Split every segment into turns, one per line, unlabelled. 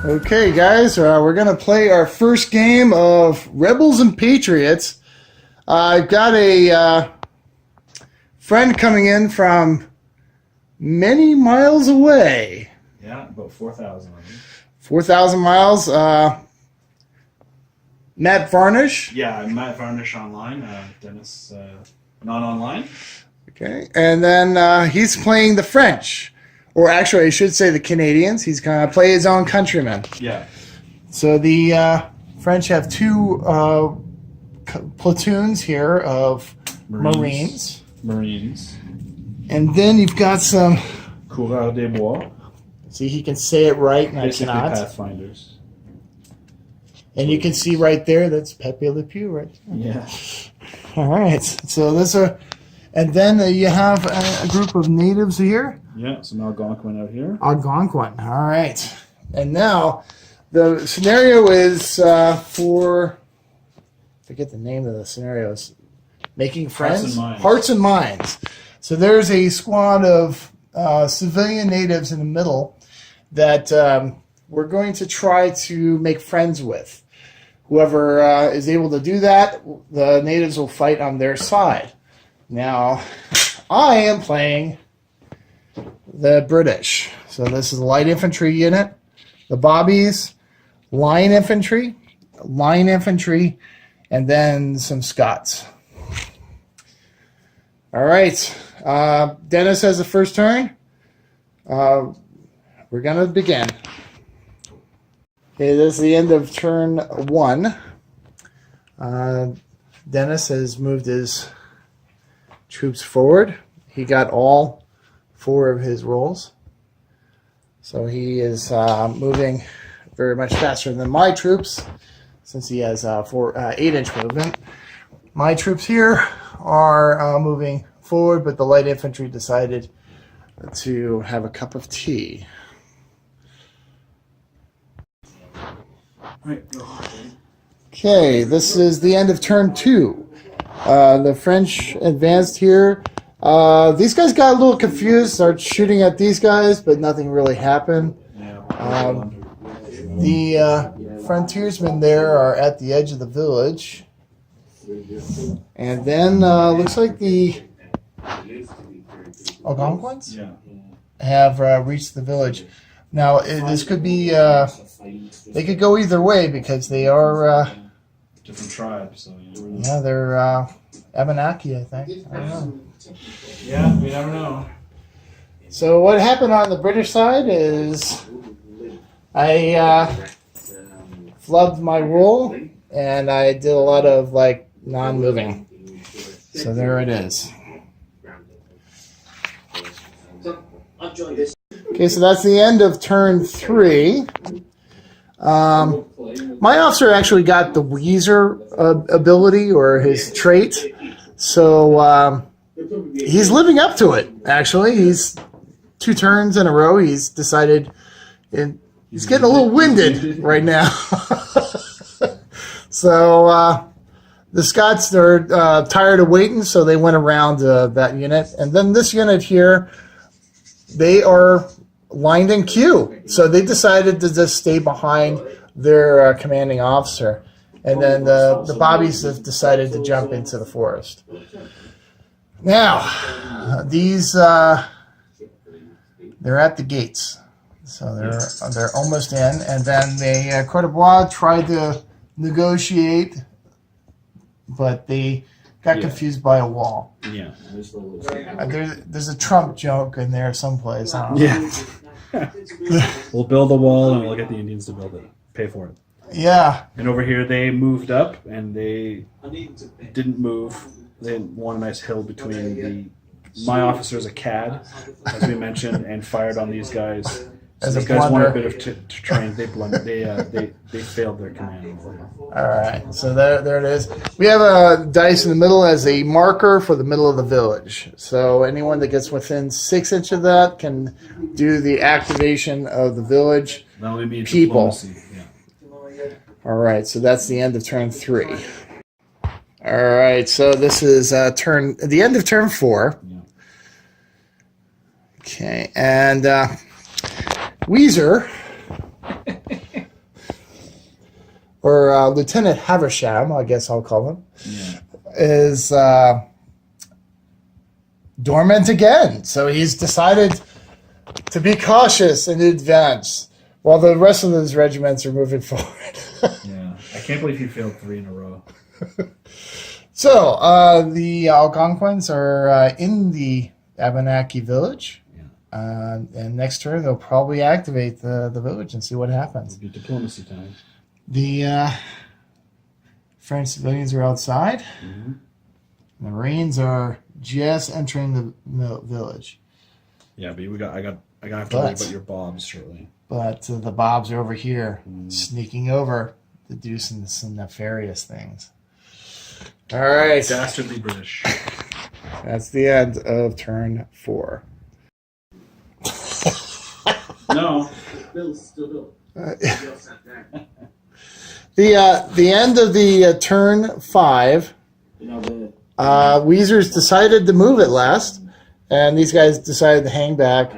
Okay, guys, we're going to play our first game of Rebels and Patriots. I've got a friend coming in from many miles away.
Yeah, about 4,000.
4,000 miles. Matt Varnish.
Yeah, I'm Matt Varnish online. Dennis, not online.
Okay, and then he's playing the French. Or actually, I should say the Canadians. He's going to play his own countrymen.
Yeah.
So the French have two platoons here of Marines. And then you've got some...
Coureurs des Bois.
See, he can say it right, and
basically
I cannot.
Pathfinders.
And you can see right there, that's Pepe Le Pew, right?
Yeah.
All right. So those are... And then you have a group of natives here.
Yeah, some Algonquin out here.
Algonquin. All right. And now the scenario is for... I forget the name of the scenarios. Making friends? Hearts and Minds. So there's a squad of civilian natives in the middle that we're going to try to make friends with. Whoever is able to do that, the natives will fight on their side. Now, I am playing the British. So this is a light infantry unit. The Bobbies, line infantry, and then some Scots. All right. Dennis has the first turn. We're going to begin. Okay, this is the end of turn 1. Dennis has moved his troops forward. He got all 4 of his rolls. So he is moving very much faster than my troops since he has 8-inch movement. My troops here are moving forward, but the light infantry decided to have a cup of tea. Okay, this is the end of turn 2. The French advanced here. These guys got a little confused, started shooting at these guys, but nothing really happened. The frontiersmen there are at the edge of the village. And then looks like the Algonquins have reached the village. Now, this could be, they could go either way because they are...
different tribes. So,
yeah, they're Abenaki, I think. I don't know.
Yeah, we never know.
So what happened on the British side is I flubbed my roll, and I did a lot of, like, non-moving. So there it is. Okay, so that's the end of turn 3. My officer actually got the Weezer ability, or his trait, so he's living up to it, actually. He's 2 turns in a row. He's decided, he's getting a little winded right now. So the Scots are tired of waiting, so they went around that unit. And then this unit here, they are lined in queue. So they decided to just stay behind their commanding officer. And then the Bobbies have decided to jump into the forest. Now, these, they're at the gates. So they're almost in. And then the Cote d'Ivoire tried to negotiate, but they got confused by a wall.
Yeah.
There's a Trump joke in there someplace. I don't know.
Yeah. We'll build a wall and we'll get the Indians to build it. Pay for it.
Yeah.
And over here they moved up and they didn't move. They want a nice hill between my officer is a CAD, as we mentioned, and fired on these guys. So these guys want a bit of training. They blundered. They failed their command.
All right, so there it is. We have a dice in the middle as a marker for the middle of the village. So anyone that gets within 6 inches of that can do the activation of the village people.
Yeah.
All right, so that's the end of turn 3. All right, so this is the end of turn 4.
Yeah.
Okay, and Weezer or Lieutenant Haversham, I guess I'll call him, is dormant again. So he's decided to be cautious and advance while the rest of those regiments are moving forward.
Yeah, I can't believe he failed 3 in a row.
So the Algonquins are in the Abenaki village. And next turn, they'll probably activate the village and see what happens.
It'll be diplomacy time.
The French civilians are outside.
Mm-hmm.
The Marines are just entering the village.
Yeah, but I got to have to worry about your bobs shortly.
But the Bobs are over here, sneaking over to do some nefarious things. All right.
Dastardly British.
That's the end of turn 4.
No.
The end of the turn 5. Weezer's decided to move at last, and these guys decided to hang back.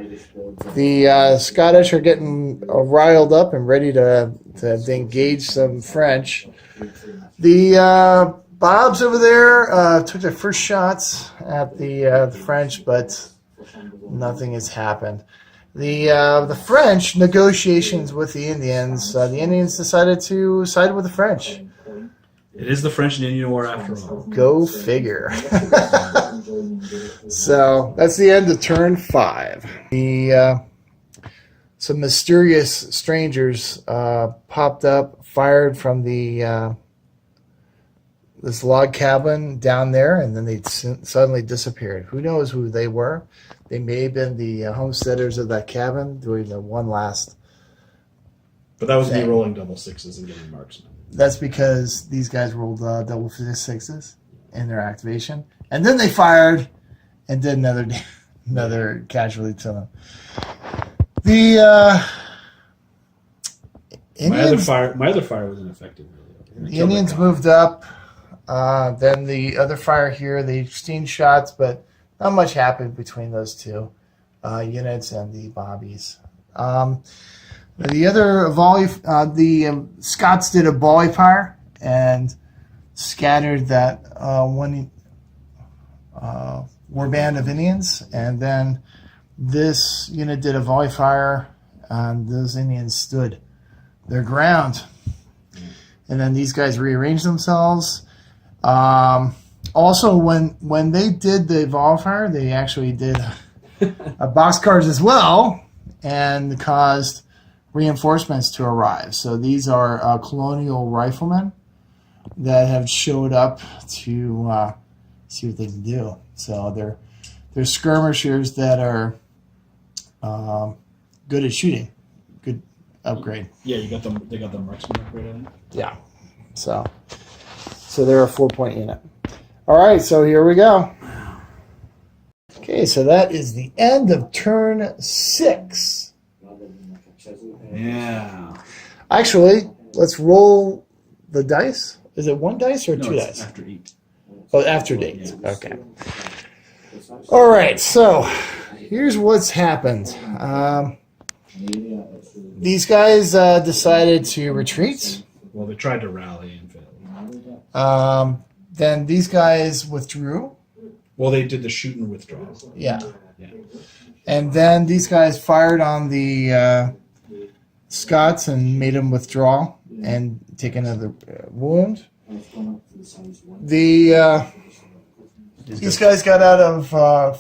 The Scottish are getting riled up and ready to engage some French. The Bobs over there took their first shots at the French, but nothing has happened. The French negotiations with the Indians. The Indians decided to side with the French.
It is the French and Indian War after all.
Go figure. So that's the end of turn 5. Some mysterious strangers popped up, fired from this log cabin down there, and then they suddenly disappeared. Who knows who they were? They may have been the homesteaders of that cabin doing the one last.
But that was me rolling double 6s and getting marksmen.
That's because these guys rolled double 6s in their activation, and then they fired and did another casualty to them. The Indians,
my other fire was ineffective. Really.
The Indians moved up. Then the other fire here, they exchanged shots, but not much happened between those two units and the Bobbies. The other volley, the Scots did a volley fire and scattered that one warband of Indians, and then this unit did a volley fire, and those Indians stood their ground. And then these guys rearranged themselves. Also, when they did the volley fire, they actually did boxcars as well, and caused reinforcements to arrive. So these are colonial riflemen that have showed up to see what they can do. So they're skirmishers that are good at shooting. Good upgrade.
Yeah, they got the marksman upgrade, I think.
Yeah. So they're a 4-point unit. All right, so here we go. Okay, so that is the end of turn 6.
Yeah.
Actually, let's roll the dice. Is it 1 dice or 2 dice?
After 8.
Oh, after 8. Yeah. Okay. All right, so here's what's happened. These guys decided to retreat.
Well, they tried to rally and failed.
Then these guys withdrew.
Well, they did the shoot and withdraw.
Yeah. And then these guys fired on the Scots and made them withdraw and take another wound. These guys got out of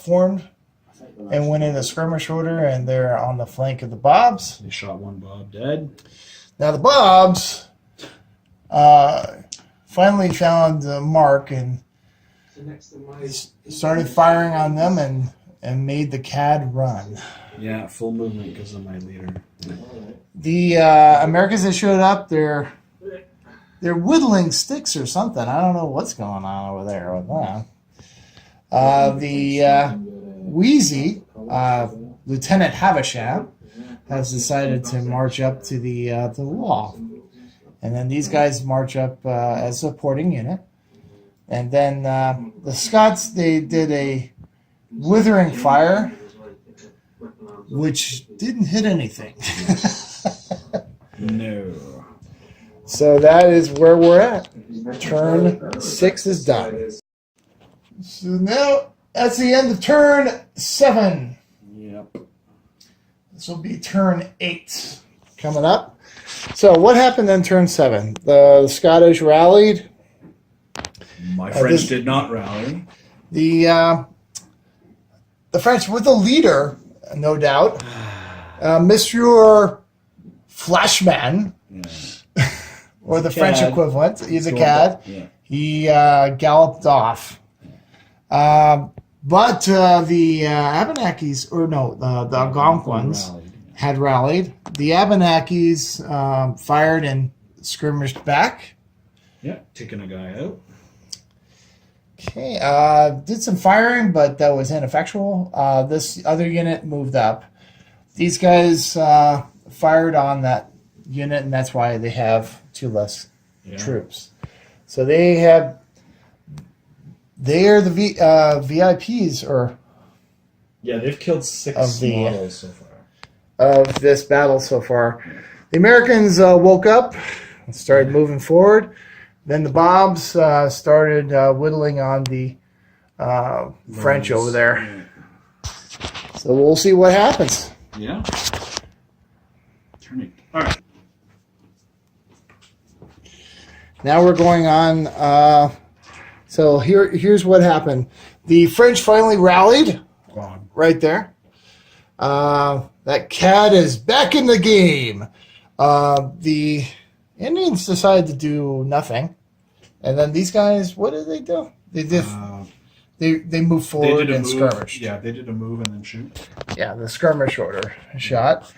formed and went in a skirmish order, and they're on the flank of the Bobs.
They shot one Bob dead.
Now the Bobs finally found Mark and started firing on them and made the CAD run.
Yeah, full movement because of my leader.
The Americans that showed up, they're whittling sticks or something. I don't know what's going on over there with that. The Wheezy, Lieutenant Havisham, has decided to march up to the wall. And then these guys march up as a supporting unit. And then the Scots, they did a withering fire, which didn't hit anything.
No.
So that is where we're at. Turn 6 is done. So now that's the end of turn 7.
Yep.
This will be turn 8 coming up. So what happened in turn 7? The Scottish rallied.
My French did not rally.
The French with a leader, no doubt. Monsieur Flashman, or the French equivalent. He's a cad.
Yeah.
He galloped off. But the Abenakis, or no, the Algonquins had rallied. The Abenakis fired and skirmished back.
Yeah, taking a guy out.
Okay, did some firing, but that was ineffectual. This other unit moved up. These guys fired on that unit, and that's why they have 2 less troops. So they are the VIPs, or
they've killed 6 models so far
of this battle so far. The Americans woke up and started moving forward. Then the Bobs started whittling on the French over there. Yeah. So we'll see what happens.
Yeah. Turning. All right.
Now we're going on. So here's what happened. The French finally rallied. Right there. That cat is back in the game. The Indians decided to do nothing, and then these guys, what did they do? They did. They moved forward and skirmished.
Yeah, they did a move and then shoot.
Yeah, the skirmish order shot,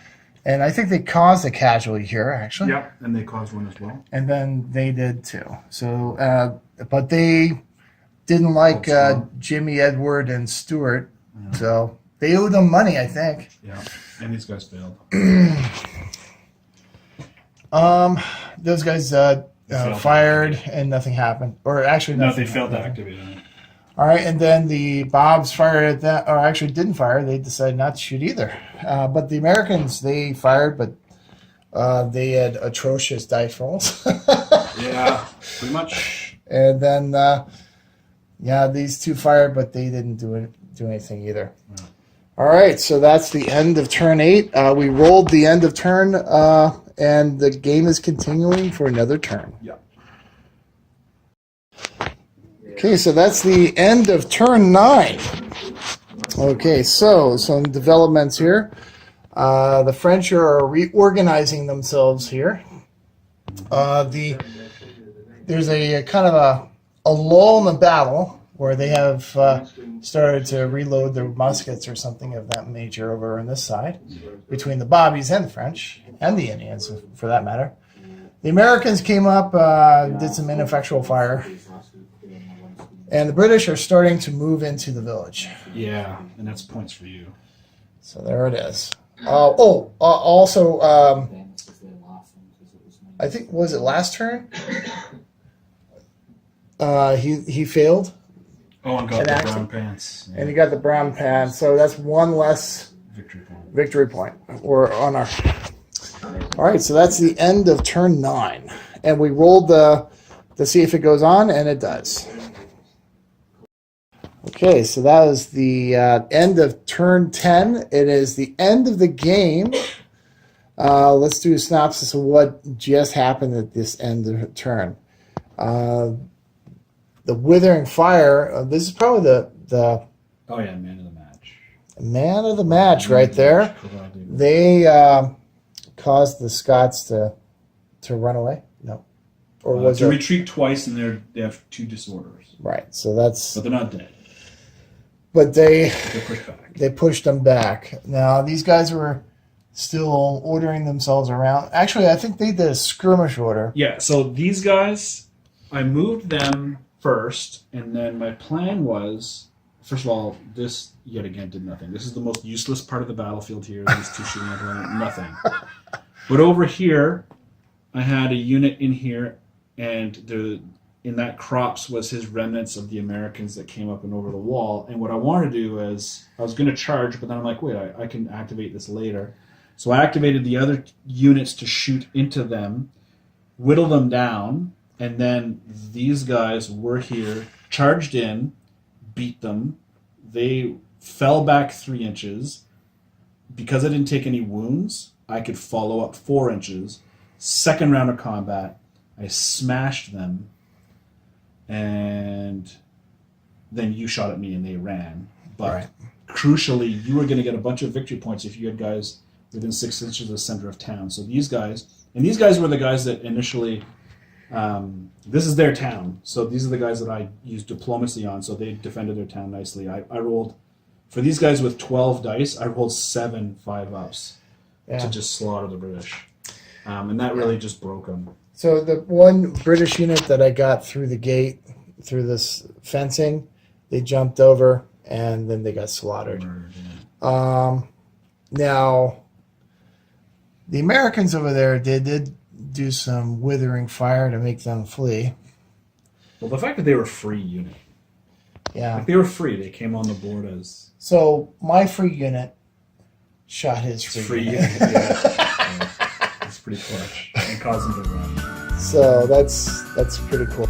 and I think they caused a casualty here actually.
Yeah, and they caused one as well.
And then they did too. So, but they didn't like Jimmy, Edward, and Stuart, so they owed them money, I think.
Yeah, and these guys failed.
Those guys fired and nothing happened, or actually nothing.
No, they failed to activate it.
All right, and then the Bobs fired at that, or actually didn't fire. They decided not to shoot either. But the Americans, they fired, but they had atrocious dice rolls.
Yeah, pretty much.
And then, these 2 fired, but they didn't do anything either. Yeah. All right, so that's the end of turn 8. We rolled the end of turn, and the game is continuing for another turn.
Yeah.
Okay, so that's the end of turn 9. Okay, so some developments here. The French are reorganizing themselves here. There's a kind of a lull in the battle where they have started to reload their muskets or something of that nature over on this side, between the Bobbies and the French, and the Indians, for that matter. The Americans came up, did some ineffectual fire, and the British are starting to move into the village.
Yeah, and that's points for you.
So there it is. Also, I think, was it last turn? He failed.
Oh, and got the brown pants. Yeah.
And he got the brown pants, so that's 1 less victory point. We're on our... All right, so that's the end of turn 9. And we rolled to see if it goes on, and it does. Okay, so that was the end of turn 10. It is the end of the game. Let's do a synopsis of what just happened at this end of turn. The Withering Fire, this is probably the
man of the match.
Man of the match right there. They caused the Scots to run away? No. Or was
to retreat twice, and they have 2 disorders.
Right, so that's...
But they're not dead.
But
they're pushed back.
They pushed them back. Now, these guys were still ordering themselves around. Actually, I think they did a skirmish order.
Yeah, so these guys, I moved them first, and then my plan was, first of all, this yet again did nothing. This is the most useless part of the battlefield here. These 2 shooting at nothing. But over here, I had a unit in here, and in that crops was his remnants of the Americans that came up and over the wall. And what I wanted to do is, I was going to charge, but then I'm like, wait, I can activate this later. So I activated the other units to shoot into them. whittle them down, and then these guys were here, charged in, beat them. They fell back 3 inches. Because I didn't take any wounds, I could follow up 4 inches. Second round of combat, I smashed them, and then you shot at me and they ran. But crucially, you were going to get a bunch of victory points if you had guys within 6 inches of the center of town. So these guys were the guys that initially, this is their town. So these are the guys that I used diplomacy on. So they defended their town nicely. I rolled, for these guys with 12 dice, I rolled 7 5-ups to just slaughter the British. And that really just broke them.
So the one British unit that I got through the gate, through this fencing, they jumped over and then they got slaughtered. Now, the Americans over there, they did do some withering fire to make them flee.
Well, the fact that they were a free unit.
Yeah.
Like they were free. They came on the board as...
So my free unit shot his free unit.
Yeah. It's pretty clutch. And caused him to run.
So that's pretty cool.